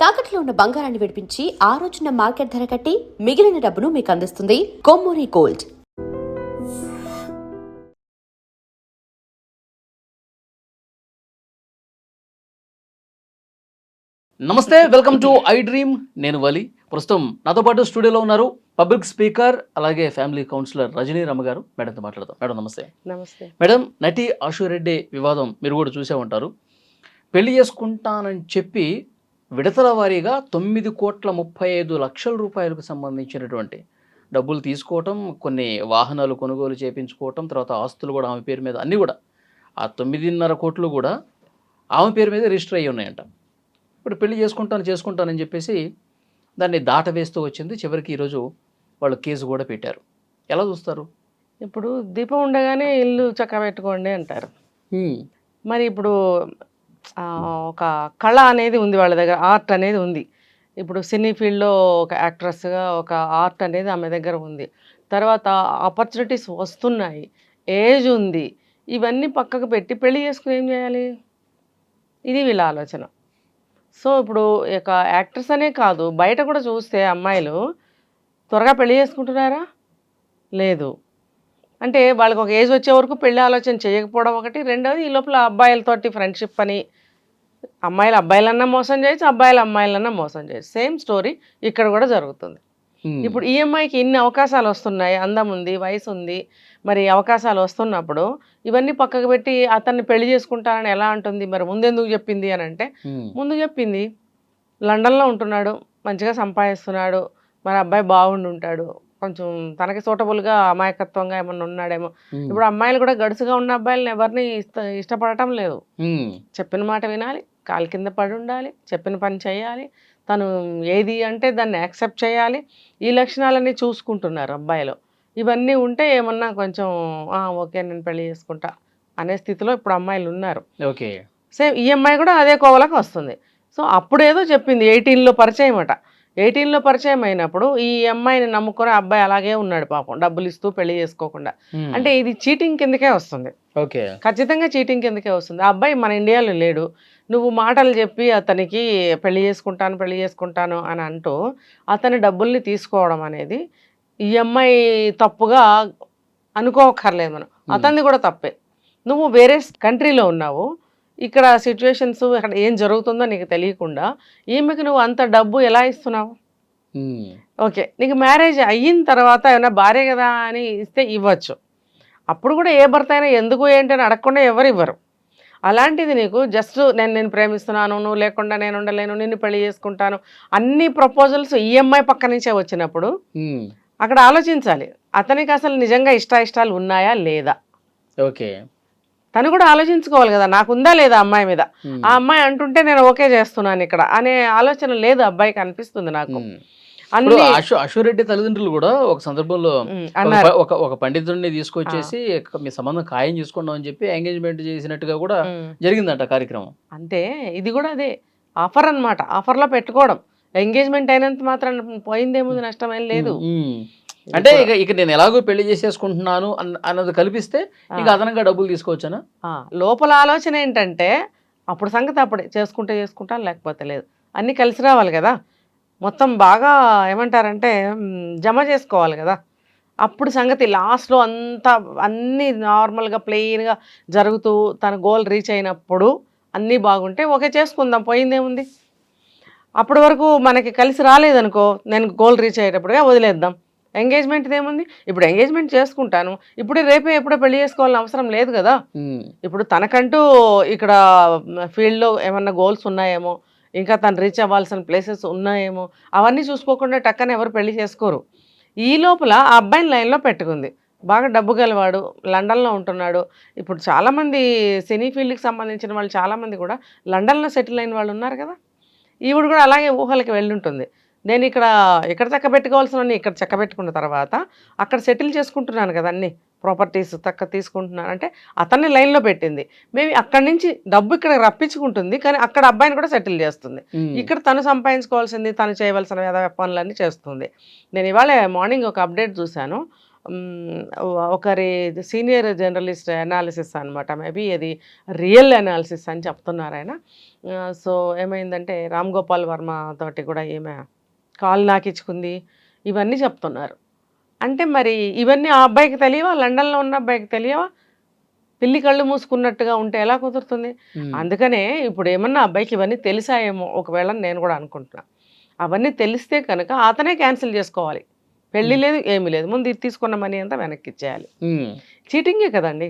తాకట్లో ఉన్న బంగారాన్ని విడిపించి ఆ రోజున మార్కెట్ ధర కట్టి మిగిలిన డబ్బును మీకు అందిస్తుంది కొమ్మూరి గోల్డ్. నమస్తే, వెల్కమ్ టు ఐ డ్రీమ్. నేను వలి. ప్రస్తుతం నాతో పాటు స్టూడియోలో ఉన్నారు పబ్లిక్ స్పీకర్ అలాగే ఫ్యామిలీ కౌన్సిలర్ రజనీ రమ గారు. మేడంతో మాట్లాడదాం. మేడం నమస్తే. నమస్తే మేడం, నటి ఆశురెడ్డి వివాదం మీరు కూడా చూసే ఉంటారు. పెళ్లి చేసుకుంటానని చెప్పి విడతల వారీగా 9,35,00,000 రూపాయలకు సంబంధించినటువంటి డబ్బులు తీసుకోవటం, కొన్ని వాహనాలు కొనుగోలు చేయించుకోవటం, తర్వాత ఆస్తులు కూడా ఆమె పేరు మీద అన్నీ కూడా ఆ 9.5 కోట్లు కూడా ఆమె పేరు మీద రిజిస్టర్ అయ్యి ఉన్నాయంట. ఇప్పుడు పెళ్లి చేసుకుంటానని చెప్పేసి దాన్ని దాటవేస్తూ వచ్చింది. చివరికి ఈరోజు వాళ్ళు కేసు కూడా పెట్టారు. ఎలా చూస్తారు? ఇప్పుడు దీపం ఉండగానే ఇల్లు చక్కబెట్టుకోండి అంటారు. మరి ఇప్పుడు ఒక కళ అనేది ఉంది వాళ్ళ దగ్గర, ఆర్ట్ అనేది ఉంది. ఇప్పుడు సినీ ఫీల్డ్లో ఒక యాక్ట్రెస్గా ఒక ఆర్ట్ అనేది ఆమె దగ్గర ఉంది. తర్వాత ఆపర్చునిటీస్ వస్తున్నాయి, ఏజ్ ఉంది, ఇవన్నీ పక్కకు పెట్టి పెళ్లి చేసుకుని ఏం చేయాలి? ఇది వీళ్ళ ఆలోచన. సో ఇప్పుడు ఇక యాక్టర్స్ అనే కాదు, బయట కూడా చూస్తే అమ్మాయిలు త్వరగా పెళ్లి చేసుకుంటున్నారా? లేదు. అంటే వాళ్ళకి ఒక ఏజ్ వచ్చే వరకు పెళ్లి ఆలోచన చేయకపోవడం ఒకటి. రెండవది, ఈ లోపల అబ్బాయిలతోటి ఫ్రెండ్షిప్ అని, అమ్మాయిలు అబ్బాయిలన్నా మోసం చేయొచ్చు, అబ్బాయిలు అమ్మాయిలన్నా మోసం చేయొచ్చు. సేమ్ స్టోరీ ఇక్కడ కూడా జరుగుతుంది. ఇప్పుడు ఈ అమ్మాయికి ఇన్ని అవకాశాలు వస్తున్నాయి, అందం ఉంది, వయసు ఉంది, మరి అవకాశాలు వస్తున్నప్పుడు ఇవన్నీ పక్కకు పెట్టి అతన్ని పెళ్లి చేసుకుంటానని ఎలా అంటుంది? మరి ముందెందుకు చెప్పింది అని అంటే, ముందు చెప్పింది లండన్లో ఉంటున్నాడు, మంచిగా సంపాదిస్తున్నాడు, మరి అబ్బాయి బాగుండి ఉంటాడు, కొంచెం తనకి సూటబుల్గా అమాయకత్వంగా ఏమన్నా ఉన్నాడేమో. ఇప్పుడు అమ్మాయిలు కూడా గడుసుగా ఉన్న అబ్బాయిలను ఎవరిని ఇష్టపడటం లేదు. చెప్పిన మాట వినాలి, కాలు కింద పడి ఉండాలి, చెప్పిన పని చేయాలి, తను ఏది అంటే దాన్ని యాక్సెప్ట్ చేయాలి. ఈ లక్షణాలన్నీ చూసుకుంటున్నారు అబ్బాయిలు. ఇవన్నీ ఉంటే ఏమన్నా కొంచెం ఓకే నేను పెళ్లి చేసుకుంటా అనే స్థితిలో ఇప్పుడు అమ్మాయిలు ఉన్నారు. ఓకే, సేమ్ ఈ అమ్మాయి కూడా అదే కోవలకు వస్తుంది. సో అప్పుడేదో చెప్పింది 18లో పరిచయం అట. 18లో పరిచయం అయినప్పుడు ఈ అమ్మాయిని నమ్ముకొని అబ్బాయి అలాగే ఉన్నాడు పాపం, డబ్బులు ఇస్తూ పెళ్లి చేసుకోకుండా. అంటే ఇది చీటింగ్ కిందకే వస్తుంది. ఓకే, ఖచ్చితంగా చీటింగ్ కిందకే వస్తుంది. ఆ అబ్బాయి మన ఇండియాలో లేడు, నువ్వు మాటలు చెప్పి అతనికి పెళ్లి చేసుకుంటాను అని అంటూ అతని డబ్బుల్ని తీసుకోవడం అనేది ఈ అమ్మాయి తప్పుగా అనుకోకర్లేదు మనం. అతనిది కూడా తప్పే. నువ్వు వేరే కంట్రీలో ఉన్నావు, ఇక్కడ సిచ్యువేషన్స్ ఇక్కడ ఏం జరుగుతుందో నీకు తెలియకుండా ఈమెకి నువ్వు అంత డబ్బు ఎలా ఇస్తున్నావు? ఓకే, నీకు మ్యారేజ్ అయిన తర్వాత ఏమైనా భార్య కదా అని ఇస్తే ఇవ్వచ్చు. అప్పుడు కూడా ఏ భర్త అయినా ఎందుకు ఏంటి అని అడగకుండా ఎవరు ఇవ్వరు. అలాంటిది నీకు జస్ట్ నేను ప్రేమిస్తున్నాను, నువ్వు లేకుండా నేను ఉండలేను, నిన్ను పెళ్లి చేసుకుంటాను, అన్ని ప్రపోజల్స్ ఈఎంఐ పక్క నుంచే వచ్చినప్పుడు అక్కడ ఆలోచించాలి, అతనికి అసలు నిజంగా ఇష్టాలు ఉన్నాయా లేదా? ఓకే, తను కూడా ఆలోచించుకోవాలి కదా, నాకుందా లేదా అమ్మాయి మీద. ఆ అమ్మాయి అంటుంటే నేను ఓకే చేస్తున్నాను ఇక్కడ అనే ఆలోచన లేదు అబ్బాయికి, అనిపిస్తుంది నాకు. ఆశురెడ్డి తల్లిదండ్రులు కూడా ఒక సందర్భంలో ఒక పండితుడిని తీసుకొచ్చేసి మీ సంబంధం ఖాయం చేసుకున్నాం అని చెప్పి ఎంగేజ్మెంట్ చేసినట్టుగా కూడా జరిగిందంట కార్యక్రమం. అంటే ఇది కూడా అదే ఆఫర్ అన్నమాట. ఆఫర్లో పెట్టుకోవడం, ఎంగేజ్మెంట్ అయినంత మాత్రం పోయిందేముంది, నష్టమేం లేదు. అంటే ఇక నేను ఎలాగో పెళ్లి చేసేసుకుంటున్నాను అన్నది కల్పిస్తే ఇక అదనంగా డబ్బులు తీసుకోవచ్చానా? లోపల ఆలోచన ఏంటంటే అప్పుడు సంగతి అప్పుడే, చేసుకుంటాను లేకపోతే లేదు, అన్నీ కలిసి రావాలి కదా. మొత్తం బాగా ఏమంటారంటే జమ చేసుకోవాలి కదా. అప్పుడు సంగతి లాస్ట్లో అంతా అన్నీ నార్మల్గా ప్లెయిన్గా జరుగుతూ తన గోల్ రీచ్ అయినప్పుడు అన్నీ బాగుంటే ఓకే చేసుకుందాం, పోయిందేముంది. అప్పటి వరకు మనకి కలిసి రాలేదనుకో, నేను గోల్ రీచ్ అయ్యేటప్పుడుగా వదిలేద్దాం. ఎంగేజ్మెంట్ ఏముంది, ఇప్పుడు ఎంగేజ్మెంట్ చేసుకుంటాను, ఇప్పుడే రేపే ఎప్పుడో పెళ్లి చేసుకోవాలని అవసరం లేదు కదా. ఇప్పుడు తనకంటూ ఇక్కడ ఫీల్డ్లో ఏమన్నా గోల్స్ ఉన్నాయేమో, ఇంకా తను రీచ్ అవ్వాల్సిన ప్లేసెస్ ఉన్నాయేమో, అవన్నీ చూసుకోకుండా టక్కన ఎవరు పెళ్లి చేసుకోరు. ఈ లోపల ఆ అబ్బాయిని లైన్లో పెట్టుకుంది, బాగా డబ్బు గలవాడు, లండన్లో ఉంటున్నాడు. ఇప్పుడు చాలామంది సినీ ఫీల్డ్కి సంబంధించిన వాళ్ళు చాలామంది కూడా లండన్లో సెటిల్ అయిన వాళ్ళు ఉన్నారు కదా. ఈవిడ కూడా అలాగే ఊహలకి వెళ్ళుంటుంది, నేను ఇక్కడ చక్కబెట్టుకోవాల్సిన ఇక్కడ చక్కబెట్టుకున్న తర్వాత అక్కడ సెటిల్ చేసుకుంటున్నాను కదా, అన్ని ప్రాపర్టీస్ తీసుకుంటున్నాను అంటే అతన్ని లైన్లో పెట్టింది. మేబీ అక్కడి నుంచి డబ్బు ఇక్కడ రప్పించుకుంటుంది, కానీ అక్కడ అబ్బాయిని కూడా సెటిల్ చేస్తుంది. ఇక్కడ తను సంపాదించుకోవాల్సింది, తను చేయవలసిన పనులన్నీ చేస్తుంది. నేను ఇవాళ మార్నింగ్ ఒక అప్డేట్ చూశాను, ఒకరి సీనియర్ జర్నలిస్ట్ అనాలిసిస్ అనమాట, మేబీ అది రియల్ అనాలిసిస్ అని చెప్తున్నారు ఆయన. సో ఏమైందంటే రామ్ గోపాల్ వర్మ తోటి కూడా ఈమె కాల్ నాకిచ్చుకుంది, ఇవన్నీ చెప్తున్నారు. అంటే మరి ఇవన్నీ ఆ అబ్బాయికి తెలియవా? లండన్లో ఉన్న అబ్బాయికి తెలియవా? పిల్లి కళ్ళు మూసుకున్నట్టుగా ఉంటే ఎలా కుదురుతుంది? అందుకనే ఇప్పుడు ఏమన్నా అబ్బాయికి ఇవన్నీ తెలిసాయేమో ఒకవేళ నేను కూడా అనుకుంటున్నా. అవన్నీ తెలిస్తే కనుక అతనే క్యాన్సిల్ చేసుకోవాలి. పెళ్లి లేదు, ఏమీ లేదు, ముందు ఇది తీసుకున్న మనీ అంతా వెనక్కి ఇచ్చేయాలి. చీటింగే కదండి.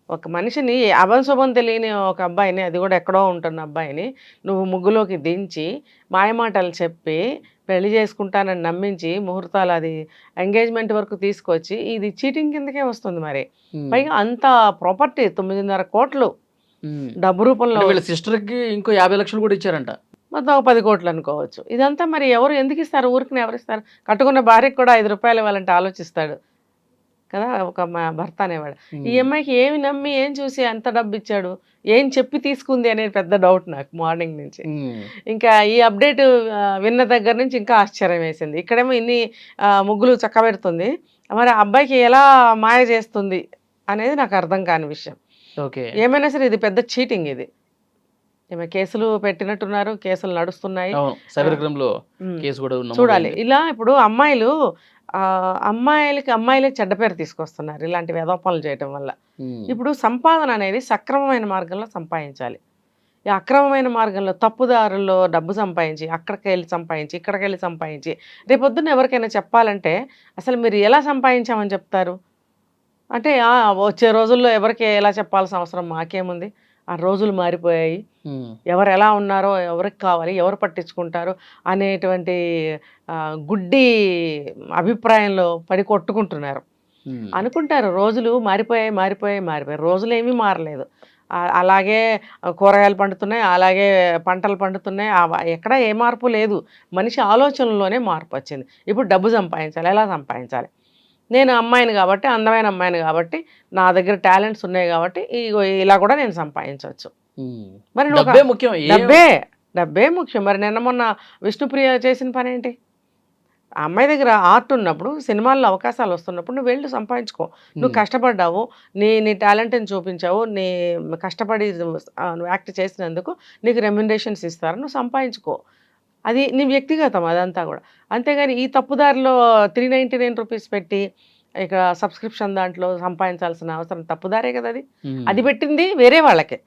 ఒక మనిషిని అభంశుభం తెలియని ఒక అబ్బాయిని, అది కూడా ఎక్కడో ఉంటున్న అబ్బాయిని నువ్వు ముగ్గులోకి దించి మాయమాటలు చెప్పి పెళ్లి చేసుకుంటానని నమ్మించి ముహూర్తాలు అది ఎంగేజ్మెంట్ వరకు తీసుకొచ్చి ఇది చీటింగ్ కిందకే వస్తుంది. మరి పైగా అంత ప్రాపర్టీ 9.5 కోట్లు డబ్బు రూపంలో, సిస్టర్కి ఇంకో 50 లక్షలు కూడా ఇచ్చారంట, మొత్తం ఒక 10 కోట్లు అనుకోవచ్చు. ఇదంతా మరి ఎవరు ఎందుకు ఇస్తారు? ఊరికి ఎవరు ఇస్తారు? కట్టుకున్న భార్యకి కూడా 5 రూపాయలు ఇవ్వాలంటే ఆలోచిస్తాడు కదా ఒక భర్త అనేవాడు. ఈ అమ్మాయికి ఏమి నమ్మి ఏం చూసి అంత డబ్బు ఇచ్చాడు, ఏం చెప్పి తీసుకుంది అనేది పెద్ద డౌట్ నాకు మార్నింగ్ నుంచి. ఇంకా ఈ అప్డేట్ విన్న దగ్గర నుంచి ఇంకా ఆశ్చర్యం వేసింది. ఇక్కడేమో ఇన్ని ముగ్గులు చక్కబెడుతుంది, మరి ఆ అబ్బాయికి ఎలా మాయ చేస్తుంది అనేది నాకు అర్థం కాని విషయం. ఏమైనా సరే ఇది పెద్ద చీటింగ్. ఇది ఏమైనా కేసులు పెట్టినట్టున్నారు, కేసులు నడుస్తున్నాయి, చూడాలి. ఇలా ఇప్పుడు అమ్మాయిలే చెడ్డ పేరు తీసుకొస్తున్నారు ఇలాంటి వేదోపాలు చేయటం వల్ల. ఇప్పుడు సంపాదన అనేది సక్రమమైన మార్గంలో సంపాదించాలి. ఈ అక్రమమైన మార్గంలో తప్పుదారుల్లో డబ్బు సంపాదించి అక్కడికి వెళ్ళి సంపాదించి ఇక్కడికి వెళ్ళి సంపాదించి రేపొద్దున ఎవరికైనా చెప్పాలంటే అసలు మీరు ఎలా సంపాదించామని చెప్తారు? అంటే వచ్చే రోజుల్లో ఎవరికి ఎలా చెప్పాల్సిన అవసరం మాకేముంది? ఆ రోజులు మారిపోయాయి, ఎవరు ఎలా ఉన్నారో ఎవరికి కావాలి, ఎవరు పట్టించుకుంటారు అనేటువంటి గుడ్డి అభిప్రాయంలో పడి కొట్టుకుంటున్నారు. అనుకుంటారు రోజులు మారిపోయాయి. రోజులు ఏమీ మారలేదు. అలాగే కూరగాయలు పండుతున్నాయి, అలాగే పంటలు పండుతున్నాయి, ఎక్కడ ఏ మార్పు లేదు. మనిషి ఆలోచనలోనే మార్పు వచ్చింది. ఇప్పుడు డబ్బు సంపాదించాలి, ఎలా సంపాదించాలి? నేను అమ్మాయిని కాబట్టి, అందమైన అమ్మాయిని కాబట్టి, నా దగ్గర టాలెంట్స్ ఉన్నాయి కాబట్టి ఇలా కూడా నేను సంపాదించవచ్చు. మరి డబ్బే ముఖ్యం. మరి నిన్న మొన్న విష్ణుప్రియ చేసిన పని ఏంటి? ఆ అమ్మాయి దగ్గర ఆర్ట్ ఉన్నప్పుడు, సినిమాల్లో అవకాశాలు వస్తున్నప్పుడు నువ్వు వెళ్ళి సంపాదించుకో. నువ్వు కష్టపడ్డావు, నీ టాలెంట్ని చూపించావు, నీ కష్టపడి నువ్వు యాక్ట్ చేసినందుకు నీకు రెమ్యునరేషన్స్ ఇస్తారు, నువ్వు సంపాదించుకో. అది నీ వ్యక్తిగతం అదంతా కూడా. అంతేగాని ఈ తప్పుదారిలో 399 రూపీస్ పెట్టి ఇక సబ్స్క్రిప్షన్ దాంట్లో సంపాదించాల్సిన అవసరం తప్పుదారే కదా. అది పెట్టింది వేరే వాళ్ళకే.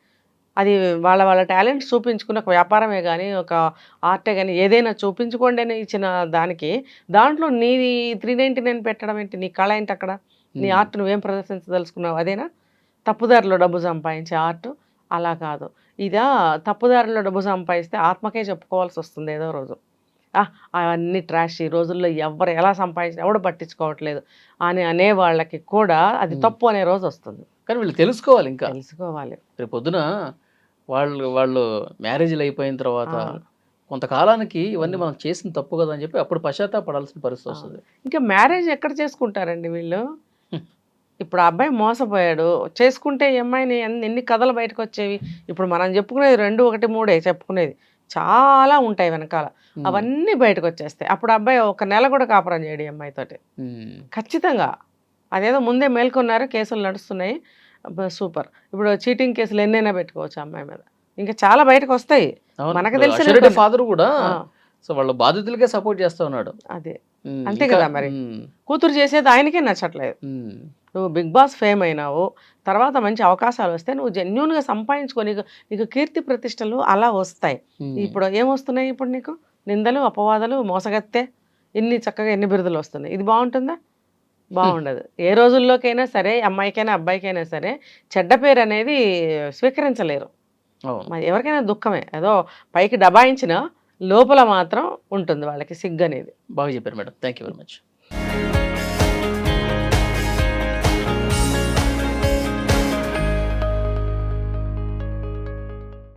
అది వాళ్ళ టాలెంట్స్ చూపించుకుని ఒక వ్యాపారమే కానీ ఒక ఆర్టే కానీ ఏదైనా చూపించుకోండి అని ఇచ్చిన దానికి దాంట్లో నీ 399 పెట్టడం ఏంటి? నీ కళ ఏంటి అక్కడ? నీ ఆర్ట్ నువ్వేం ప్రదర్శించదలుచుకున్నావు? అదేనా తప్పుదారిలో డబ్బు సంపాదించే ఆర్ట్? అలా కాదు. తప్పుదారిలో డబ్బు సంపాదిస్తే ఆత్మకే చెప్పుకోవాల్సి వస్తుంది ఏదో రోజు. అవన్నీ ట్రాష్, ఈ రోజుల్లో ఎవరు ఎలా సంపాదించిన ఎవడు పట్టించుకోవట్లేదు అని అనే వాళ్ళకి కూడా అది తప్పు అనే రోజు వస్తుంది. కానీ వీళ్ళు తెలుసుకోవాలి, ఇంకా తెలుసుకోవాలి. రేపు పొద్దున వాళ్ళు మ్యారేజ్లు అయిపోయిన తర్వాత కొంతకాలానికి ఇవన్నీ మనం చేసిన తప్పు కదా అని చెప్పి అప్పుడు పశ్చాత్తాపడాల్సిన పరిస్థితి వస్తుంది. ఇంకా మ్యారేజ్ ఎక్కడ చేసుకుంటారండి వీళ్ళు? ఇప్పుడు ఆ అబ్బాయి మోసపోయాడు, చేసుకుంటే ఈ అమ్మాయిని ఎన్ని కథలు బయటకు వచ్చేవి. ఇప్పుడు మనం చెప్పుకునేది 2, 1, 3 చెప్పుకునేది, చాలా ఉంటాయి వెనకాల. అవన్నీ బయటకు వచ్చేస్తాయి. అప్పుడు అబ్బాయి 1 నెల కూడా కాపురం చేయడు ఈ అమ్మాయితోటి ఖచ్చితంగా. అదేదో ముందే మేల్కొన్నారు, కేసులు నడుస్తున్నాయి, సూపర్. ఇప్పుడు చీటింగ్ కేసులు ఎన్నైనా పెట్టుకోవచ్చు అమ్మాయి మీద, ఇంకా చాలా బయటకు వస్తాయి. మనకు తెలిసిన ఫాదర్ కూడా వాళ్ళ బాధితులకే సపోర్ట్ చేస్తా ఉన్నాడు. అదే అంతే కదా. మరి కూతురు చేసేది ఆయనకే నచ్చట్లేదు. నువ్వు బిగ్ బాస్ ఫేమ్ అయినావు, తర్వాత మంచి అవకాశాలు వస్తే నువ్వు జెన్యూన్గా సంపాదించుకో, నీకు కీర్తి ప్రతిష్టలు అలా వస్తాయి. ఇప్పుడు ఏమొస్తున్నాయి? ఇప్పుడు నీకు నిందలు, అపవాదాలు, మోసగత్తే, చక్కగా ఎన్ని బిరుదులు వస్తున్నాయి. ఇది బాగుంటుందా? బాగుండదు. ఏ రోజుల్లోకైనా సరే, అమ్మాయికైనా అబ్బాయికైనా సరే చెడ్డ పేరు అనేది స్వీకరించలేరు. ఎవరికైనా దుఃఖమే, ఏదో పైకి దబాయించిన లోపల మాత్రం ఉంటుంది వాళ్ళకి సిగ్గు అనేది. బాగా చెప్పారు madam, thank you very much.